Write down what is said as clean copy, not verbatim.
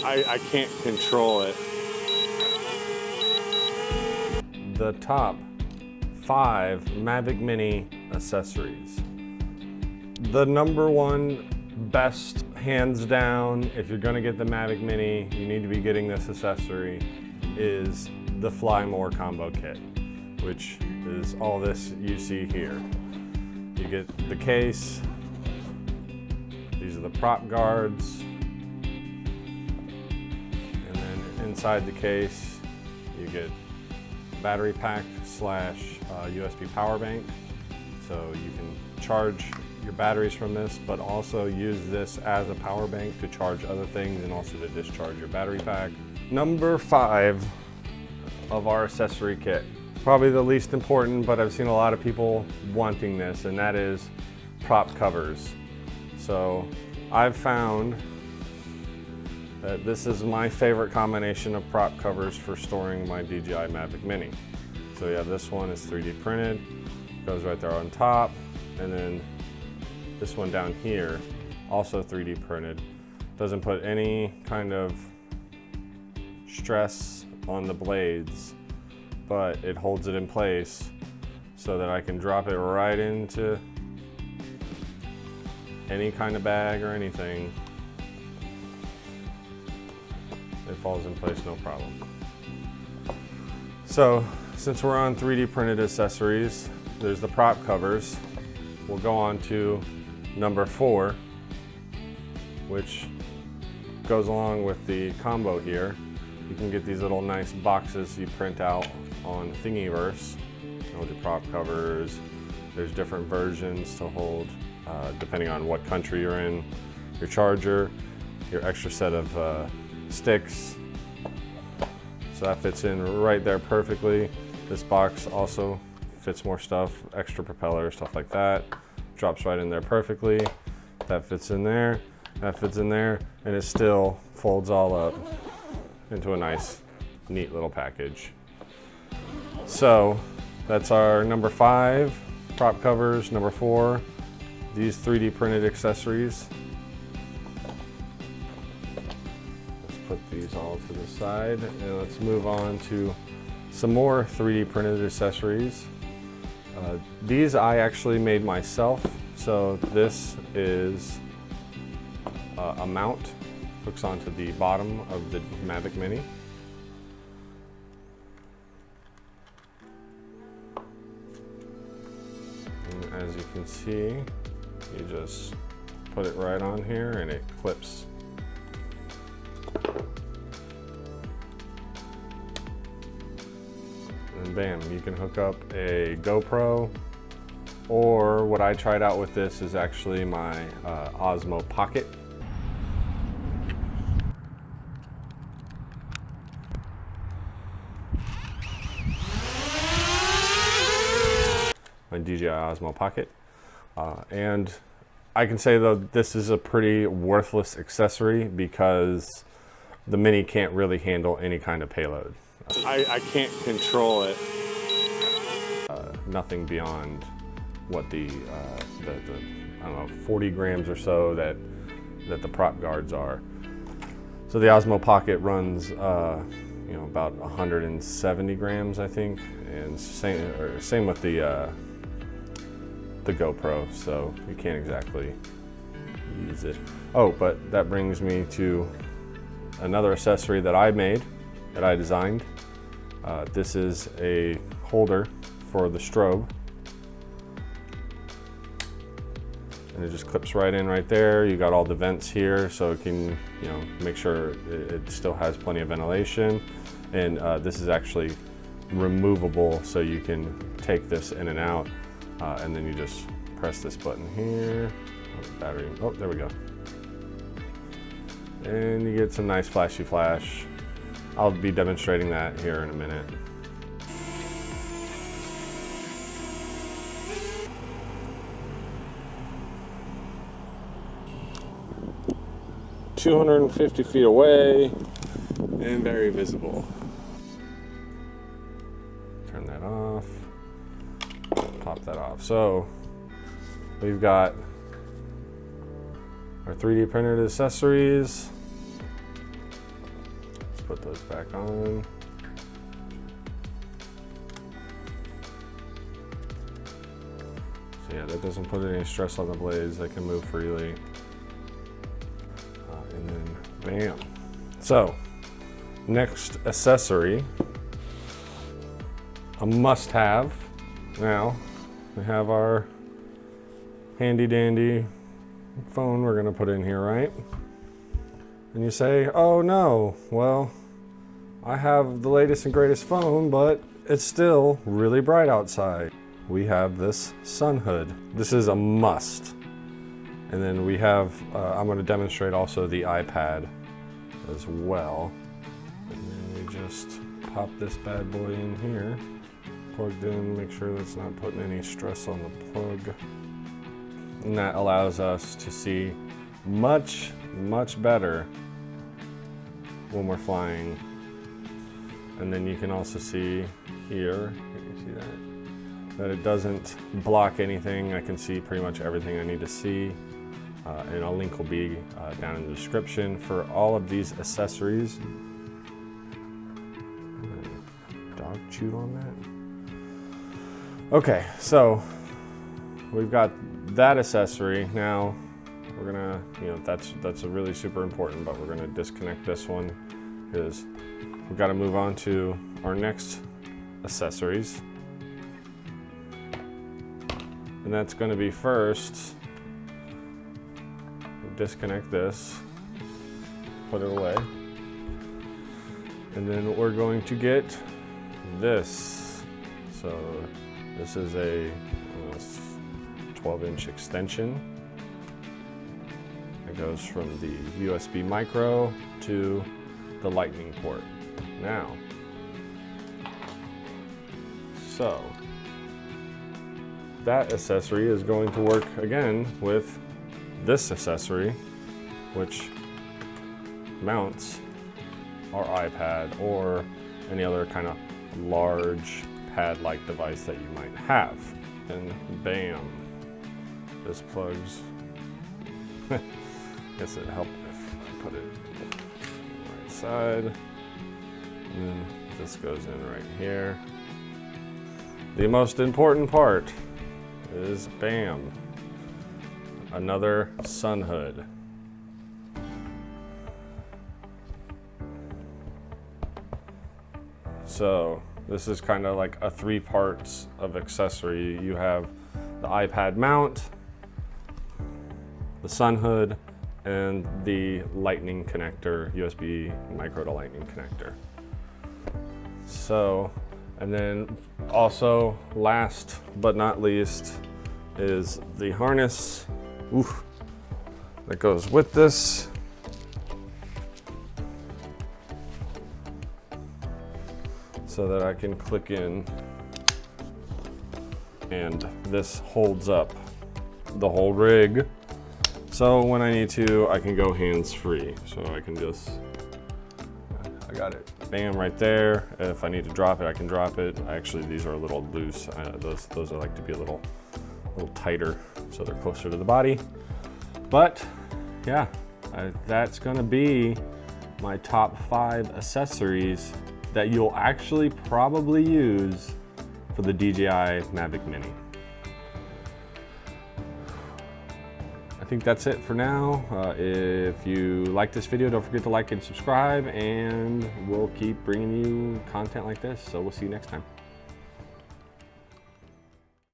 I can't control it. The top 5 Mavic Mini accessories. The number one best, hands down, if you're gonna get the Mavic Mini, you need to be getting this accessory, is the Fly More combo kit, which is all this you see here. You get the case, these are the prop guards, and then inside the case you get battery pack slash USB power bank, so you can charge your batteries from this, but also use this as a power bank to charge other things and also to discharge your battery pack. Number 5 of our accessory kit, probably the least important, but I've seen a lot of people wanting this, and that is prop covers. So I've found that this is my favorite combination of prop covers for storing my DJI Mavic Mini. So yeah, this one is 3D printed, goes right there on top, and then this one down here, also 3D printed. Doesn't put any kind of stress on the blades, but it holds it in place so that I can drop it right into any kind of bag or anything. It falls in place no problem. So since we're on 3D printed accessories, there's the prop covers. We'll go on to number 4, which goes along with the combo here. You can get these little nice boxes you print out on Thingiverse. Hold your prop covers. There's different versions to hold, depending on what country you're in. Your charger, your extra set of sticks. So that fits in right there perfectly. This box also fits more stuff, extra propeller, stuff like that. Drops right in there perfectly. That fits in there, that fits in there, and it still folds all up into a nice, neat little package. So that's our number 5, prop covers. Number 4, these 3D printed accessories. Let's put these all to the side, and let's move on to some more 3D printed accessories. These I actually made myself. So this is a mount, hooks onto the bottom of the Mavic Mini. And as you can see, you just put it right on here and it clips. And bam, you can hook up a GoPro, or what I tried out with this is actually my Osmo Pocket. My DJI Osmo Pocket. And I can say though, this is a pretty worthless accessory because the Mini can't really handle any kind of payload. I can't control it. Nothing beyond what the I don't know, 40 grams or so that the prop guards are. So the Osmo Pocket runs you know, about 170 grams, I think, and same with the GoPro, so you can't exactly use it. Oh, but that brings me to another accessory that I made, that I designed. This is a holder for the strobe. And it just clips right in right there. You got all the vents here, so it can, you know, make sure it still has plenty of ventilation. And this is actually removable, so you can take this in and out, and then you just press this button here. Oh, battery. Oh, there we go. And you get some nice flashy flash. I'll be demonstrating that here in a minute. "250 feet away and very visible." Turn that off, pop that off. So we've got our 3D printed accessories. put those back on. So yeah, that doesn't put any stress on the blades. They can move freely. And then bam. So next accessory, a must-have. Now we have our handy dandy phone we're gonna put in here, right? And you say, oh no, well, I have the latest and greatest phone, but it's still really bright outside. We have this sun hood. This is a must. And then we have, I'm gonna demonstrate also the iPad as well. And then we just pop this bad boy in here, plugged in, make sure that's not putting any stress on the plug. And that allows us to see much, much better when we're flying. And then you can also see here, you can see that it doesn't block anything. I can see pretty much everything I need to see. And a link will be down in the description for all of these accessories. Dog chewed on that. Okay, so we've got that accessory. Now we're gonna, that's a really super important, but we're gonna disconnect this one because we've got to move on to our next accessories. And that's gonna be first, disconnect this, put it away. And then we're going to get this. So this is a 12-inch extension. It goes from the USB micro to the lightning port. Now, so that accessory is going to work again with this accessory, which mounts our iPad or any other kind of large pad-like device that you might have. And bam, this plugs. Guess it'd help if I put it on the right side. And then this goes in right here. The most important part is bam, another sun hood. So this is kind of like a 3 parts of accessory. You have the iPad mount, the sun hood, and the lightning connector, USB micro to lightning connector. So, and then also last but not least is the harness that goes with this. So that I can click in, and this holds up the whole rig. So when I need to, I can go hands-free. So I can just, I got it, bam, right there. If I need to drop it, I can drop it. Actually, these are a little loose. Those I like to be a little tighter, so they're closer to the body. But yeah, that's gonna be my top 5 accessories that you'll actually probably use for the DJI Mavic Mini. I think that's it for now. If you like this video, don't forget to like and subscribe, and we'll keep bringing you content like this. So we'll see you next time.